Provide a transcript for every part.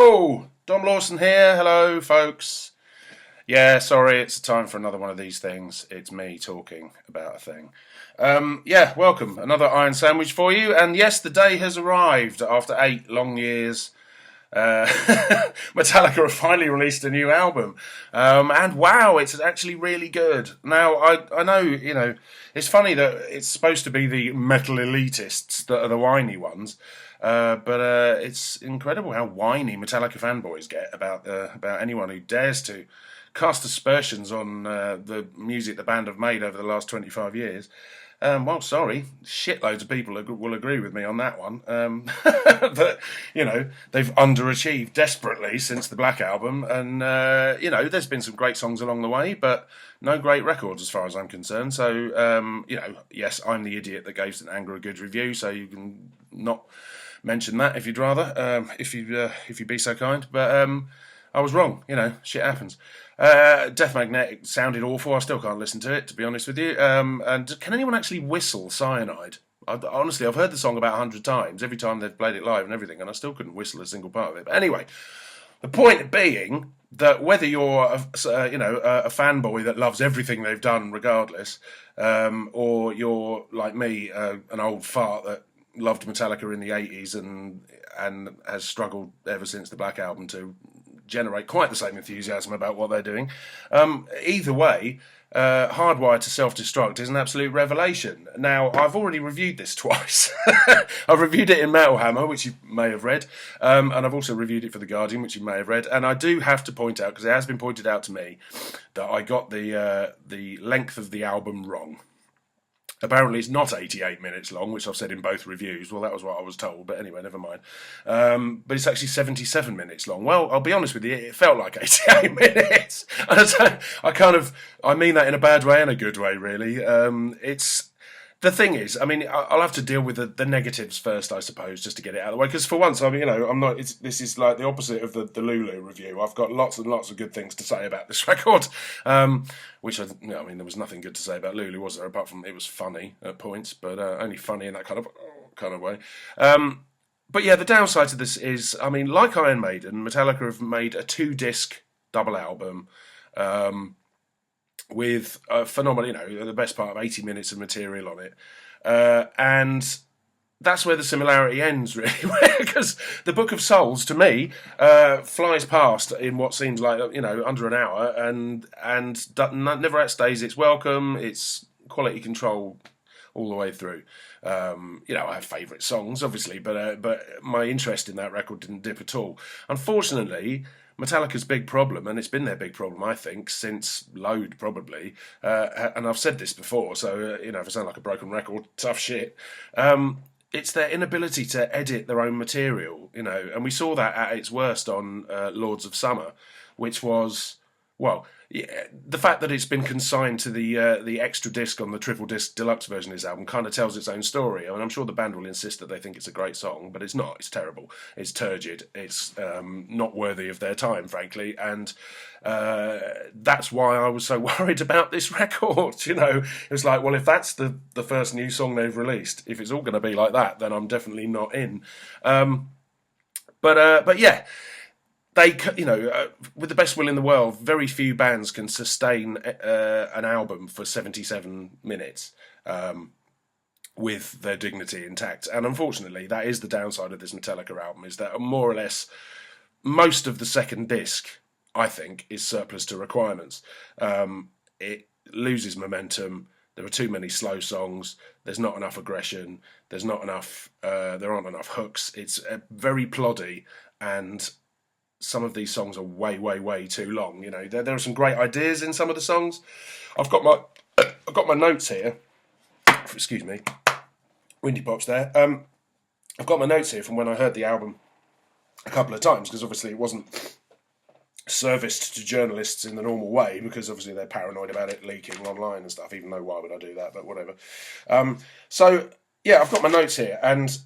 Hello, Dom Lawson here. Hello, folks. Yeah, sorry, it's time for another one of these things. It's me talking about a thing. Yeah, welcome. Another Iron Sandwich for you. And yes, the day has arrived after 8 long years. Uh, Metallica have finally released a new album. And wow, it's actually really good. Now, I know, it's funny that it's supposed to be the metal elitists that are the whiny ones. But it's incredible how whiny Metallica fanboys get about anyone who dares to cast aspersions on the music the band have made over the last 25 years. Well, sorry, shitloads of people will agree with me on that one. But, they've underachieved desperately since the Black Album. And, there's been some great songs along the way, but no great records as far as I'm concerned. So, yes, I'm the idiot that gave St. Anger a good review, so you can not mention that if you'd rather, if you'd be so kind. But I was wrong. Shit happens. Death Magnetic sounded awful. I still can't listen to it, to be honest with you. And can anyone actually whistle Cyanide? Honestly, I've heard the song about 100 times, every time they've played it live and everything, and I still couldn't whistle a single part of it. But anyway, the point being that whether you're a fanboy that loves everything they've done regardless, or you're like me, an old fart that loved Metallica in the 80s and has struggled ever since the Black Album to generate quite the same enthusiasm about what they're doing. Either way, Hardwired to Self-Destruct is an absolute revelation. Now, I've already reviewed this twice. I've reviewed it in Metal Hammer, which you may have read, and I've also reviewed it for The Guardian, which you may have read. And I do have to point out, because it has been pointed out to me, that I got the length of the album wrong. Apparently it's not 88 minutes long, which I've said in both reviews. Well, that was what I was told, but anyway, never mind. But it's actually 77 minutes long. Well, I'll be honest with you, it felt like 88 minutes. And I mean that in a bad way and a good way, really. The thing is, I'll have to deal with the negatives first, I suppose, just to get it out of the way. Because for once, I'm not. This is like the opposite of the Lulu review. I've got lots and lots of good things to say about this record, which there was nothing good to say about Lulu, was there? Apart from it was funny at points, but only funny in that kind of way. But yeah, the downside to this is, like Iron Maiden, Metallica have made a 2-disc double album. With a phenomenal, the best part of 80 minutes of material on it. And that's where the similarity ends, really, because the Book of Souls, to me, flies past in what seems like, under an hour, and never outstays its welcome, its quality control all the way through. I have favourite songs, obviously, but my interest in that record didn't dip at all. Unfortunately, Metallica's big problem, and it's been their big problem, I think, since Load, probably, and I've said this before, so, if I sound like a broken record, tough shit, it's their inability to edit their own material, and we saw that at its worst on Lords of Summer, which was, the fact that it's been consigned to the extra disc on the triple disc deluxe version of this album kind of tells its own story. I'm sure the band will insist that they think it's a great song, but it's not. It's terrible. It's turgid. It's not worthy of their time, frankly. And that's why I was so worried about this record. It was like, well, if that's the first new song they've released, if it's all going to be like that, then I'm definitely not in. But yeah. They, with the best will in the world, very few bands can sustain an album for 77 minutes with their dignity intact. And unfortunately, that is the downside of this Metallica album, is that more or less most of the second disc, I think, is surplus to requirements. It loses momentum. There are too many slow songs. There's not enough aggression. There aren't enough hooks. It's very ploddy, and some of these songs are way, way, way too long. There are some great ideas in some of the songs. I've got my notes here. Excuse me, windy pops there. I've got my notes here from when I heard the album a couple of times, because obviously it wasn't serviced to journalists in the normal way, because obviously they're paranoid about it leaking online and stuff. Even though, why would I do that? But whatever. So yeah, I've got my notes here, and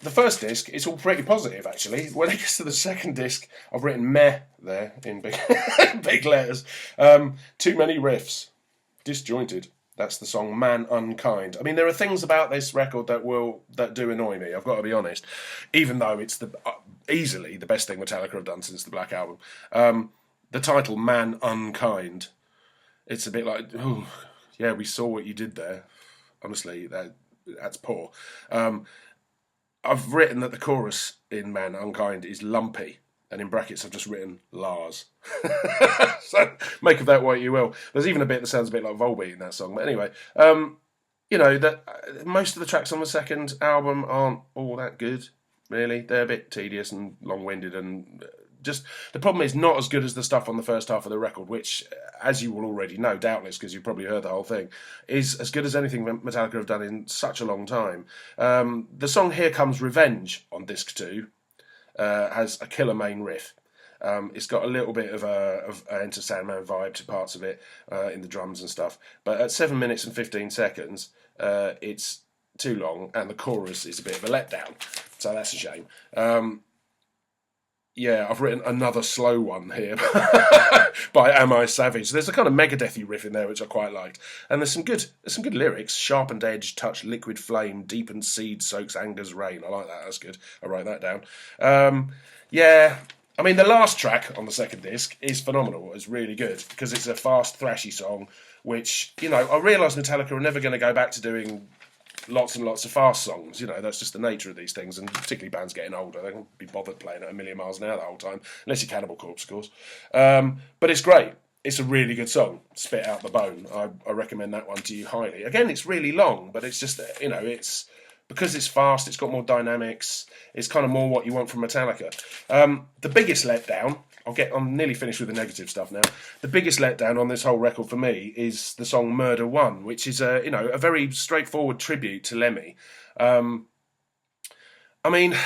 the first disc, it's all pretty positive, actually. When it gets to the second disc, I've written meh there in big, big letters. Too many riffs. Disjointed. That's the song "Man Unkind." I mean, there are things about this record that do annoy me. I've got to be honest, even though it's easily the best thing Metallica have done since the Black Album. The title "Man Unkind," it's a bit like, oh, yeah, we saw what you did there. Honestly, that's poor. I've written that the chorus in "Man Unkind" is lumpy, and in brackets I've just written Lars. So make of that what you will. There's even a bit that sounds a bit like Volbeat in that song. But anyway, that most of the tracks on the second album aren't all that good, really. They're a bit tedious and long-winded, and just the problem is not as good as the stuff on the first half of the record, which, as you will already know, doubtless, because you've probably heard the whole thing, is as good as anything Metallica have done in such a long time. The song "Here Comes Revenge" on disc 2 has a killer main riff. It's got a little bit of Enter Sandman vibe to parts of it in the drums and stuff. But at 7 minutes and 15 seconds, it's too long, and the chorus is a bit of a letdown. So that's a shame. Yeah, I've written another slow one here by Am I Savage. There's a kind of Megadethy riff in there which I quite liked, and there's some good lyrics. Sharpened edge, touch liquid flame, deepened seed soaks anger's rain. I like that. That's good. I wrote that down. Yeah, I mean the last track on the second disc is phenomenal. It's really good because it's a fast, thrashy song. Which I realise Metallica are never going to go back to doing lots and lots of fast songs. That's just the nature of these things, and particularly bands getting older, they can't be bothered playing at a million miles an hour the whole time, unless you're Cannibal Corpse, of course. But it's great. It's a really good song. Spit Out the Bone. I recommend that one to you highly. Again, it's really long, but it's just, it's because it's fast, it's got more dynamics, it's kind of more what you want from Metallica. The biggest letdown, I'm nearly finished with the negative stuff now. The biggest letdown on this whole record for me is the song "Murder One," which is a very straightforward tribute to Lemmy. I mean,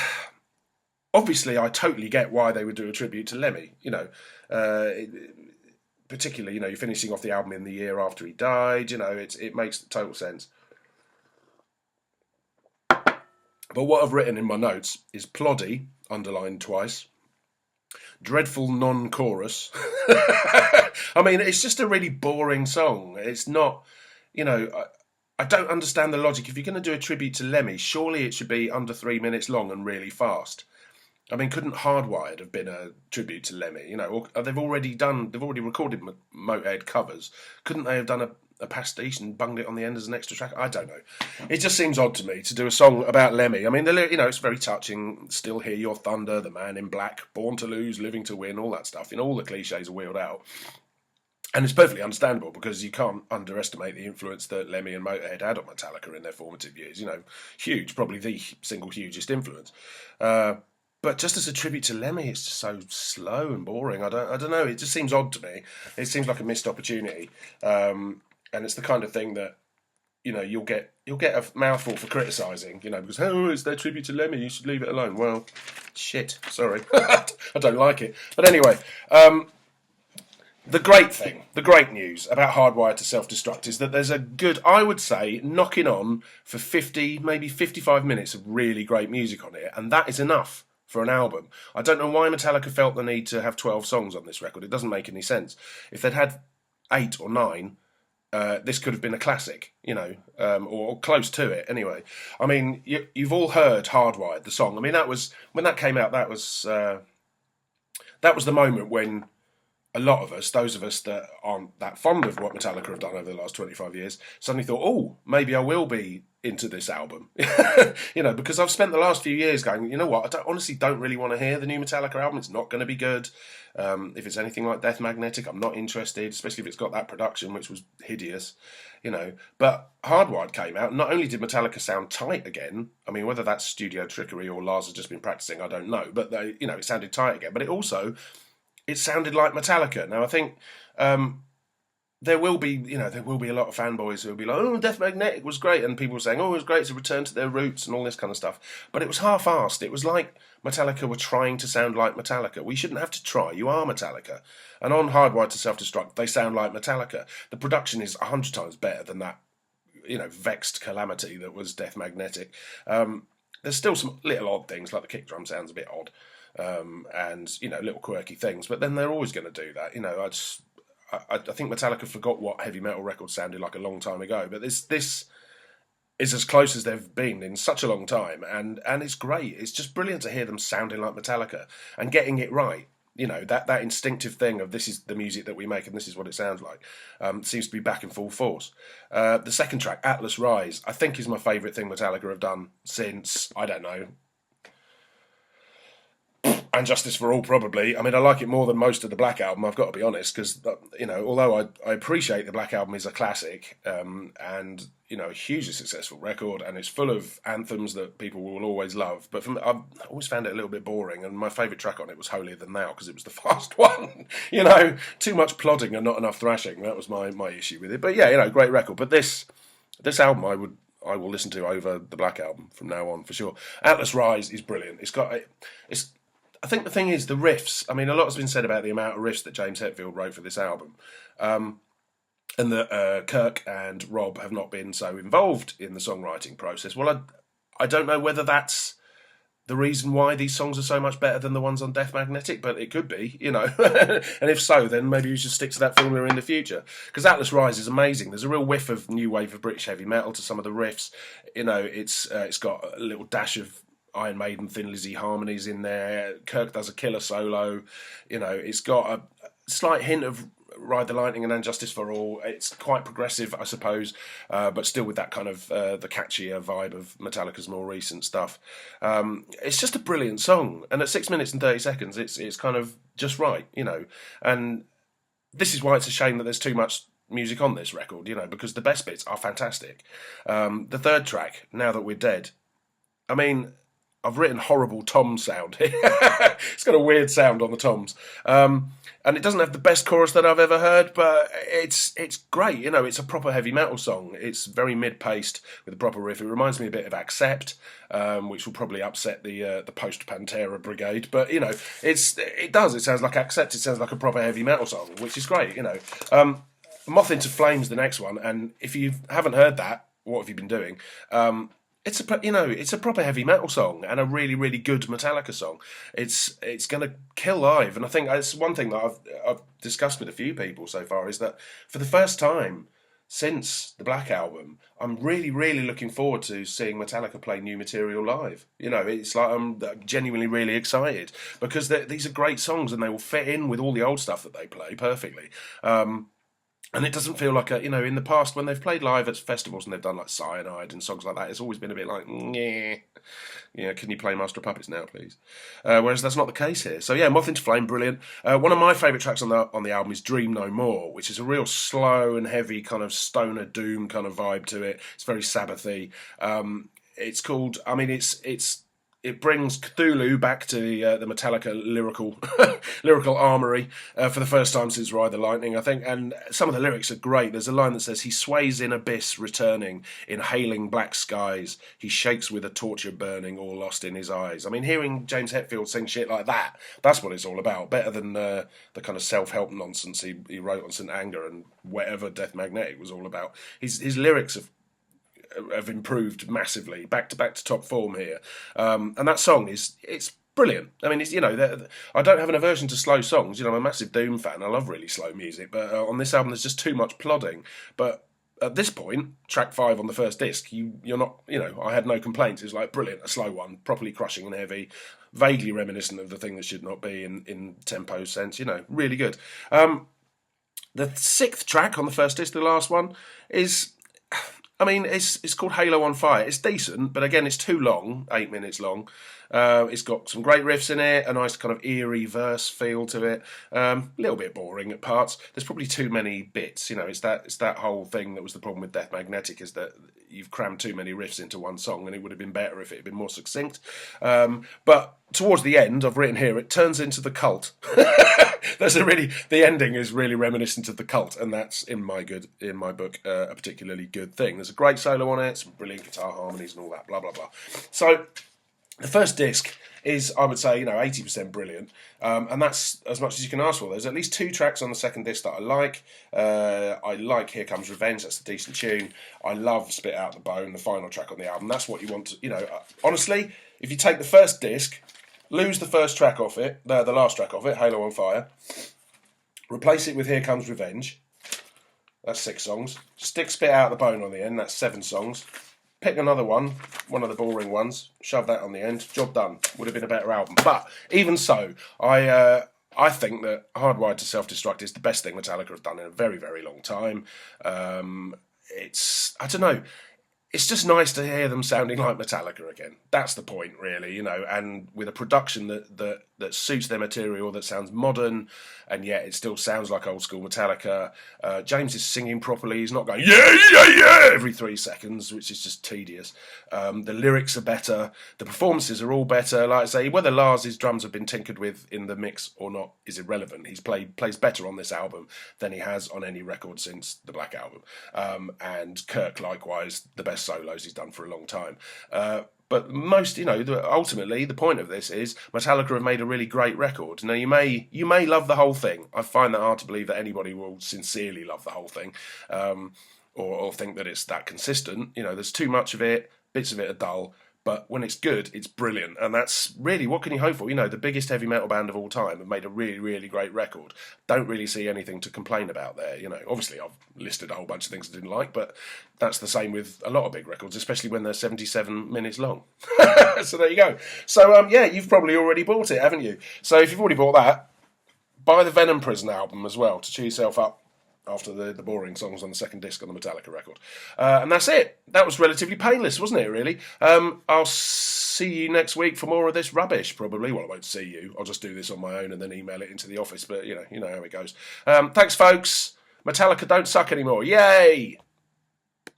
obviously, I totally get why they would do a tribute to Lemmy. Particularly, you're finishing off the album in the year after he died. It makes total sense. But what I've written in my notes is ploddy, underlined twice. Dreadful non-chorus. I mean, it's just a really boring song. It's not, I don't understand the logic. If you're going to do a tribute to Lemmy, surely it should be under 3 minutes long and really fast. I mean, couldn't Hardwired have been a tribute to Lemmy? Or they've already recorded Motorhead covers. Couldn't they have done a pastiche and bunged it on the end as an extra track? I don't know. It just seems odd to me to do a song about Lemmy. I mean, it's very touching. Still Hear Your Thunder, The Man in Black, Born to Lose, Living to Win, all that stuff. All the cliches are wheeled out. And it's perfectly understandable because you can't underestimate the influence that Lemmy and Motorhead had on Metallica in their formative years. Huge, probably the single hugest influence. But just as a tribute to Lemmy, it's just so slow and boring. I don't know. It just seems odd to me. It seems like a missed opportunity. And it's the kind of thing that, you'll get a mouthful for criticising, because, it's their tribute to Lemmy, you should leave it alone. Well, shit, sorry. I don't like it. But anyway, the great news about Hardwired to Self-Destruct is that there's a good, I would say, knocking on for 50, maybe 55 minutes of really great music on it, and that is enough for an album. I don't know why Metallica felt the need to have 12 songs on this record. It doesn't make any sense. If they'd had 8 or 9, this could have been a classic, or close to it anyway. I mean, you've all heard Hardwired, the song. I mean, when that came out, that was the moment when a lot of us, those of us that aren't that fond of what Metallica have done over the last 25 years, suddenly thought, oh, maybe I will be into this album. Because I've spent the last few years going, you know what, I honestly don't really want to hear the new Metallica album. It's not going to be good. If it's anything like Death Magnetic, I'm not interested, especially if it's got that production, which was hideous. But Hardwired came out, and not only did Metallica sound tight again, I mean, whether that's studio trickery or Lars has just been practicing, I don't know, but it sounded tight again. But it sounded like Metallica. Now, I think there will be a lot of fanboys who will be like, oh, Death Magnetic was great, and people were saying, oh, it was great to return to their roots and all this kind of stuff. But it was half-assed. It was like Metallica were trying to sound like Metallica. We shouldn't have to try. You are Metallica. And on Hardwired to Self-Destruct, they sound like Metallica. The production is 100 times better than that, vexed calamity that was Death Magnetic. There's still some little odd things, like the kick drum sounds a bit odd, and little quirky things. But then they're always going to do that. I think Metallica forgot what heavy metal records sounded like a long time ago, but this is as close as they've been in such a long time, and it's great. It's just brilliant to hear them sounding like Metallica and getting it right. You know, that instinctive thing of this is the music that we make and this is what it sounds like, seems to be back in full force. The second track, Atlas Rise, I think is my favourite thing Metallica have done since, I don't know, and Justice for All, probably. I mean, I like it more than most of the Black Album, I've got to be honest, because, you know, although I appreciate the Black Album is a classic, and, you know, a hugely successful record, and it's full of anthems that people will always love, but for me, I've always found it a little bit boring, and my favourite track on it was Holier Than Thou, because it was the fast one. You know, too much plodding and not enough thrashing. That was my issue with it. But yeah, you know, great record. But this album I will listen to over the Black Album from now on, for sure. Atlas Rise is brilliant. I think the thing is, the riffs. I mean, a lot has been said about the amount of riffs that James Hetfield wrote for this album, and that Kirk and Rob have not been so involved in the songwriting process. Well, I don't know whether that's the reason why these songs are so much better than the ones on Death Magnetic, but it could be, you know. And if so, then maybe we should stick to that formula in the future. Because Atlas Rise is amazing. There's a real whiff of new wave of British heavy metal to some of the riffs. You know, it's got a little dash of Iron Maiden, Thin Lizzy harmonies in there. Kirk does a killer solo. You know, it's got a slight hint of Ride the Lightning and Justice for All. It's quite progressive, I suppose, but still with that kind of the catchier vibe of Metallica's more recent stuff. It's just a brilliant song, and at 6 minutes and 30 seconds, it's kind of just right, you know. And this is why it's a shame that there's too much music on this record, you know, because the best bits are fantastic. The third track, Now That We're Dead, I mean, I've written horrible tom sound here. It's got a weird sound on the toms. And it doesn't have the best chorus that I've ever heard, but it's great. You know, it's a proper heavy metal song. It's very mid-paced with a proper riff. It reminds me a bit of Accept, which will probably upset the post-Pantera brigade. But, you know, it does. It sounds like Accept. It sounds like a proper heavy metal song, which is great, you know. Moth Into Flames, the next one. And if you haven't heard that, what have you been doing? It's a proper heavy metal song and a really, really good Metallica song. It's going to kill live, and I think it's one thing that I've discussed with a few people so far is that for the first time since the Black Album, I'm really, really looking forward to seeing Metallica play new material live. You know, it's like I'm genuinely really excited because these are great songs and they will fit in with all the old stuff that they play perfectly. And it doesn't feel like you know, in the past when they've played live at festivals and they've done like Cyanide and songs like that, it's always been a bit like, yeah, can you play Master of Puppets now, please? Whereas that's not the case here. So yeah, Moth Into Flame, brilliant. One of my favourite tracks on the album is Dream No More, which is a real slow and heavy kind of stoner doom kind of vibe to it. It's very Sabbathy. It's called, I mean, it brings Cthulhu back to the Metallica lyrical armory for the first time since Ride the Lightning, I think. And some of the lyrics are great. There's a line that says, "He sways in abyss, returning, inhaling black skies. He shakes with a torture burning, all lost in his eyes." I mean, hearing James Hetfield sing shit like that, that's what it's all about. Better than the kind of self-help nonsense he wrote on St. Anger and whatever Death Magnetic was all about. His lyrics have improved massively, back to top form here, and that song it's brilliant. I mean, it's, you know, I don't have an aversion to slow songs. You know, I'm a massive Doom fan. I love really slow music, but on this album there's just too much plodding. But at this point, track 5 on the first disc, you're not, you know, I had no complaints. It was like brilliant, a slow one, properly crushing and heavy, vaguely reminiscent of The Thing That Should Not Be in tempo sense. You know, really good. The 6th track on the first disc, the last one, is, I mean, it's called Halo on Fire. It's decent, but again, it's too long, 8 minutes long. It's got some great riffs in it, a nice kind of eerie verse feel to it. A little bit boring at parts. There's probably too many bits. You know, it's that whole thing that was the problem with Death Magnetic, is that you've crammed too many riffs into one song, and it would have been better if it had been more succinct. But towards the end, I've written here, it turns into The Cult. The ending is really reminiscent of The Cult, and that's in my book a particularly good thing. There's a great solo on it, some brilliant guitar harmonies and all that, blah blah blah. So the first disc is, I would say, you know, 80% brilliant, and that's as much as you can ask for. There's at least 2 tracks on the second disc that I like. I like Here Comes Revenge, that's a decent tune. I love Spit Out the Bone, the final track on the album. That's what you want to, you know, honestly, if you take the first disc, lose the first track off it, the last track off it, Halo on Fire, Replace it with Here Comes Revenge. That's 6 songs. Stick Spit Out the Bone on the end. That's 7 songs. Pick another one of the boring ones. Shove that on the end. Job done. Would have been a better album. But even so, I think that Hardwired to Self-Destruct is the best thing Metallica have done in a very, very long time. I don't know. It's just nice to hear them sounding like Metallica again. That's the point, really, and with a production that suits their material, that sounds modern, and yet it still sounds like old school Metallica. James is singing properly. He's not going, yeah, yeah, yeah, every 3 seconds, which is just tedious. The lyrics are better. The performances are all better. Like I say, whether Lars's drums have been tinkered with in the mix or not is irrelevant. He's plays better on this album than he has on any record since the Black Album. And Kirk, likewise, the best solos he's done for a long time. But most, ultimately, the point of this is Metallica have made a really great record. Now, you may love the whole thing. I find that hard to believe that anybody will sincerely love the whole thing, or think that it's that consistent. There's too much of it. Bits of it are dull. But when it's good, it's brilliant. And that's really, what can you hope for? The biggest heavy metal band of all time have made a really, really great record. Don't really see anything to complain about there. Obviously I've listed a whole bunch of things I didn't like, but that's the same with a lot of big records, especially when they're 77 minutes long. So there you go. So, you've probably already bought it, haven't you? So if you've already bought that, buy the Venom Prison album as well to cheer yourself up after the boring songs on the second disc on the Metallica record. And that's it. That was relatively painless, wasn't it, really? I'll see you next week for more of this rubbish, probably. Well, I won't see you. I'll just do this on my own and then email it into the office, but you know how it goes. Thanks, folks. Metallica don't suck anymore. Yay!